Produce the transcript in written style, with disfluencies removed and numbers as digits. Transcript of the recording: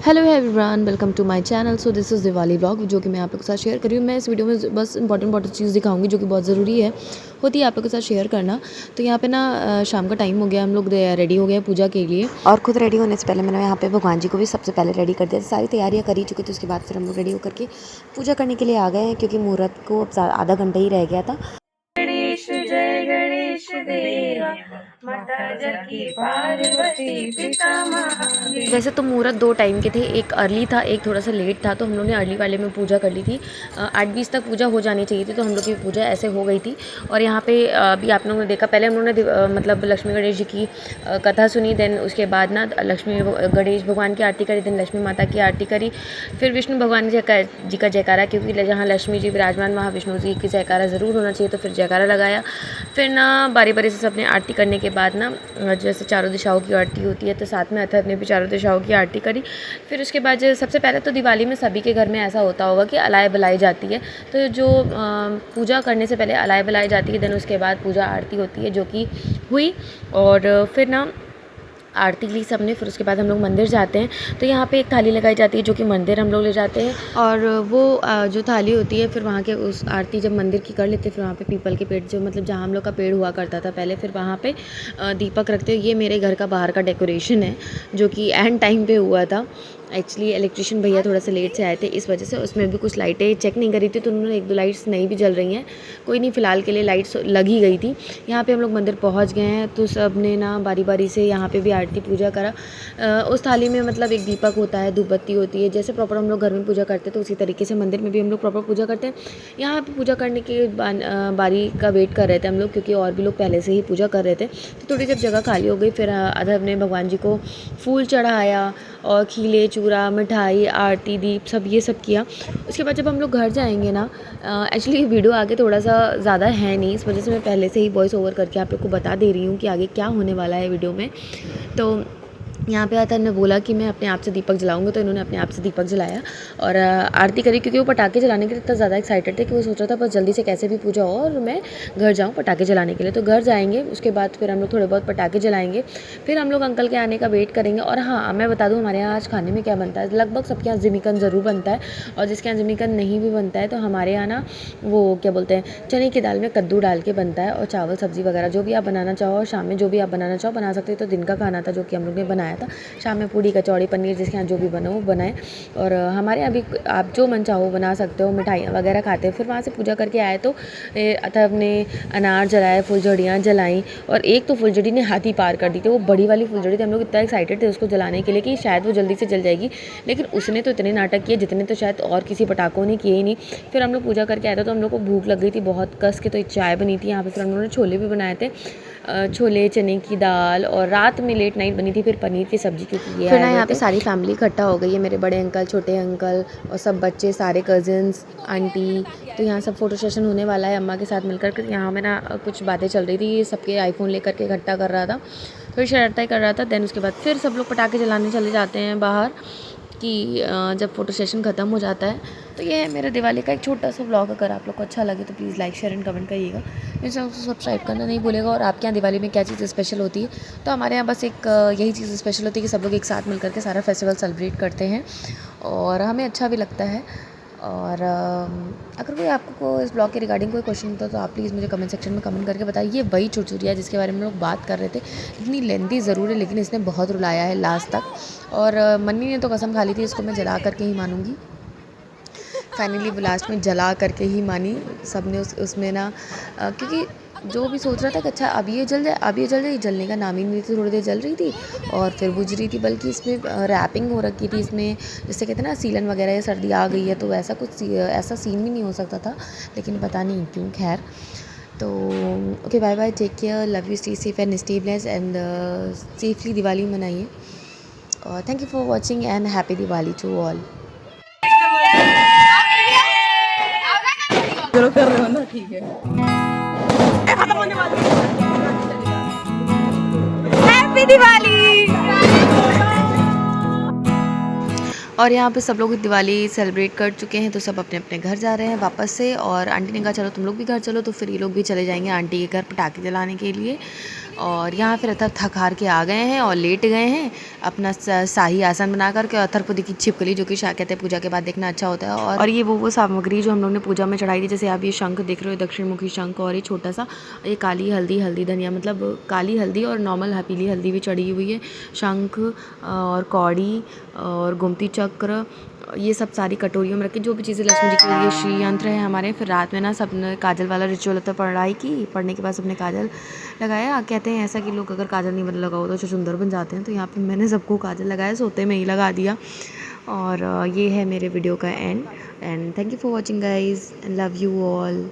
Hello everyone, welcome to my channel. So this is Diwali vlog जो कि मैं आप लोगों के साथ शेयर कर रही हूँ। मैं इस वीडियो में बस इंपॉर्टेंट चीज़ दिखाऊंगी जो कि बहुत ज़रूरी है होती है आप लोगों के साथ शेयर करना। तो यहाँ पे ना शाम का टाइम हो गया, हम लोग रेडी हो गए पूजा के लिए। और खुद रेडी होने से पहले मैंने यहाँ पे भगवान जी को भी सबसे पहले रेडी कर दिया। सारी तैयारियाँ करी चुकी थी, उसके बाद फिर हम लोग रेडी होकर के पूजा करने के लिए आ गए हैं क्योंकि मुहूर्त को अब आधा घंटा ही रह गया था। गणेश जय गणेश देवा, माता जकी पार्वती पिता महादेव। वैसे तो मुहूर्त दो टाइम के थे, एक अर्ली था एक थोड़ा सा लेट था। तो हम लोग ने अर्ली वाले में पूजा कर ली थी। 8:20 तक पूजा हो जानी चाहिए थी, तो हम लोग की पूजा ऐसे हो गई थी। और यहाँ पे अभी आप लोगों ने देखा, पहले हम लोगों ने मतलब लक्ष्मी गणेश जी की कथा सुनी। देन उसके बाद ना लक्ष्मी गणेश भगवान की आरती करी, देन लक्ष्मी माता की आरती करी, फिर विष्णु भगवान जी का जयकारा, क्योंकि जहाँ लक्ष्मी जी विराजमान वहाँ विष्णु जी की जयकारा ज़रूर होना चाहिए, तो फिर जयकारा लगाया। फिर ना बारी बारी से सबने आरती करने के बाद ना जैसे चारों दिशाओं की आरती होती है, तो साथ में अथर्व ने भी चारों दिशाओं की आरती करी। फिर उसके बाद सबसे पहले तो दिवाली में सभी के घर में ऐसा होता होगा कि अलाय बलाई जाती है। तो जो पूजा करने से पहले अलाय बलाई जाती है, देन उसके बाद पूजा आरती होती है जो कि हुई। और फिर ना आरती ली सबने। फिर उसके बाद हम लोग मंदिर जाते हैं, तो यहाँ पे एक थाली लगाई जाती है जो कि मंदिर हम लोग ले जाते हैं। और वो जो थाली होती है, फिर वहाँ के उस आरती जब मंदिर की कर लेते हैं, फिर वहाँ पे पीपल के पेड़ जो मतलब जहाँ हम लोग का पेड़ हुआ करता था पहले, फिर वहाँ पे दीपक रखते हैं। ये मेरे घर का बाहर का डेकोरेशन है जो कि एंड टाइम पे हुआ था। एक्चुअली इलेक्ट्रिशियन भैया थोड़ा सा लेट से आए थे, इस वजह से उसमें भी कुछ लाइटें चेक नहीं करी थी, तो उन्होंने एक दो लाइट्स नहीं भी जल रही हैं। कोई नहीं, फ़िलहाल के लिए लाइट्स लगी गई थी। यहाँ पे हम लोग मंदिर पहुँच गए हैं, तो सब ने ना बारी बारी से यहाँ पे भी आरती पूजा करा। उस थाली में मतलब एक दीपक होता है, धूप बत्ती होती है, जैसे प्रॉपर हम लोग घर में पूजा करते हैं, तो उसी तरीके से मंदिर में भी हम लोग प्रॉपर पूजा करते हैं। यहाँ पे पूजा करने के बारी का वेट कर रहे थे हम लोग, क्योंकि और भी लोग पहले से ही पूजा कर रहे थे। तो थोड़ी जब जगह खाली हो गई, फिर अधर्व ने भगवान जी को फूल चढ़ाया और खीले चूरा मिठाई आरती दीप सब ये सब किया। उसके बाद जब हम लोग घर जाएंगे ना, एक्चुअली वीडियो आगे थोड़ा सा ज़्यादा है नहीं, इस वजह से मैं पहले से ही वॉइस ओवर करके आप लोग को बता दे रही हूँ कि आगे क्या होने वाला है वीडियो में। तो यहाँ पे आता ने बोला कि मैं अपने आप से दीपक जलाऊंगा, तो इन्होंने अपने आप से दीपक जलाया और आरती करी, क्योंकि वो पटाखे जलाने के लिए इतना ज़्यादा एक्साइटेड थे कि वो सोच रहा था बस जल्दी से कैसे भी पूजा हो और मैं घर जाऊँ पटाखे जलाने के लिए। तो घर जाएंगे, उसके बाद फिर हम लोग थोड़े बहुत पटाखे जलाएंगे, फिर हम लोग अंकल के आने का वेट करेंगे। और हाँ, मैं बता दूँ हमारे यहाँ आज खाने में क्या बनता है। लगभग सबके यहाँ जिमीकन ज़रूर बनता है, और जिसके यहाँ जिमीकन नहीं भी बनता है, तो हमारे यहाँ ना वो क्या बोलते हैं, चने की दाल में कद्दू डाल के बनता है, और चावल सब्ज़ी वगैरह जो भी आप बनाना चाहो, और शाम में जो भी आप बनाना चाहो बना सकते हो। तो दिन का खाना था जो कि हम लोग ने बनाया था, शाम में पूड़ी कचौड़ी पनीर जिसके यहाँ जो भी बना वो बनाए। और हमारे यहाँ भी आप जो मन चाहो बना सकते हो, मिठाइयाँ वगैरह खाते हैं। फिर वहाँ से पूजा करके आए, तो अथर्व ने अनार जलाए, फुलझड़ियाँ जलाई, और एक तो फुलझड़ी ने हाथी पार कर दी थी। वो बड़ी वाली फुलझड़ी थी, हम लोग इतना एक्साइटेड थे उसको जलाने के लिए कि शायद वो जल्दी से जल जाएगी, लेकिन उसने तो इतने नाटक किए जितने तो शायद और किसी पटाखों ने किए ही नहीं। फिर हम लोग पूजा करके आए थे, तो हम लोग को भूख लग गई थी बहुत कस के, तो एक चाय बनी थी यहाँ पे। फिर हम लोगों ने छोले भी बनाए थे, छोले चने की दाल, और रात में लेट नाइट बनी थी फिर पनीर की सब्ज़ी, क्योंकि ये फिर ना यहाँ पे सारी फैमिली इकट्ठा हो गई है, मेरे बड़े अंकल छोटे अंकल और सब बच्चे सारे कज़िन्स आंटी। तो यहाँ सब फोटो सेशन होने वाला है अम्मा के साथ मिलकर। यहाँ में ना कुछ बातें चल रही थी, सबके आईफोन लेकर के इकट्ठा कर रहा था, थोड़ी शरारतें कर रहा था। देन उसके बाद फिर सब लोग पटाखे जलाने चले जाते हैं बाहर, कि जब फोटो सेशन ख़त्म हो जाता है। तो ये है मेरे दिवाली का एक छोटा सा व्लॉग। अगर आप लोग को अच्छा लगे तो please like share and comment करिएगा, मेरे चैनल को सब्सक्राइब करना नहीं भूलेगा। और आपके यहाँ दिवाली में क्या चीज़ स्पेशल होती है? तो हमारे यहाँ बस एक यही चीज़ स्पेशल होती है कि सब लोग एक साथ मिल करके सारा फेस्टिवल सेलिब्रेट करते हैं, और हमें अच्छा भी लगता है। और अगर कोई आपको इस ब्लॉग के रिगार्डिंग कोई क्वेश्चन होता तो आप प्लीज़ मुझे कमेंट सेक्शन में कमेंट करके बताइए। ये वही चुरचुरिया जिसके बारे में लोग बात कर रहे थे, इतनी लेंथी ज़रूर है लेकिन इसने बहुत रुलाया है लास्ट तक। और मन्नी ने तो कसम खा ली थी इसको मैं जला करके ही मानूंगी, फाइनली वो लास्ट में जला करके ही मानी। सब ने उसमें ना क्योंकि जो भी सोच रहा था कि अच्छा अब ये जल जाए अब ये जल जाए, जलने का नाम ही नहीं थी। थोड़ी देर जल रही थी और फिर बुझ रही थी, बल्कि इसमें रैपिंग हो रखी थी इसमें, जैसे कहते हैं ना सीलन वगैरह या सर्दी आ गई है, तो ऐसा कुछ ऐसा सीन भी नहीं हो सकता था, लेकिन पता नहीं क्यों। खैर, तो okay, bye bye, take care, love you, stay safe and stay blessed and safely Diwali मनाइए। और thank you for watching and happy Diwali to all. चलो कर रहे हो ना, ठीक है। हैप्पी दिवाली। और यहाँ पे सब लोग दिवाली सेलिब्रेट कर चुके हैं, तो सब अपने अपने घर जा रहे हैं वापस से। और आंटी ने कहा चलो तुम लोग भी घर चलो, तो फिर ये लोग भी चले जाएंगे आंटी के घर पटाखे जलाने के लिए। और यहाँ फिर थक हार के आ गए हैं और लेट गए हैं अपना शाही आसन बना करके। और अथर्पदी की छिपकली जो कि कहते हैं पूजा के बाद देखना अच्छा होता है। और ये वो सामग्री जो हम लोग ने पूजा में चढ़ाई थी, जैसे आप ये शंख देख रहे हो, दक्षिण मुखी शंख, और ये छोटा सा ये काली हल्दी धनिया, मतलब काली हल्दी और नॉर्मल पीली हल्दी भी चढ़ी हुई है, शंख और कौड़ी और गोमती चक्र, ये सब सारी कटोरियों में रखी जो भी चीज़ें लक्ष्मी जी के लिए श्री यंत्र है हमारे। फिर रात में ना सबने काजल वाला रिचुअल होता है, पढ़ाई की, पढ़ने के बाद सबने काजल लगाया। कहते हैं ऐसा कि लोग अगर काजल नहीं लगाओ तो सुंदर बन जाते हैं, तो यहाँ पे मैंने सबको काजल लगाया, सोते में ही लगा दिया। और ये है मेरे वीडियो का and thank you for watching guys, love you all.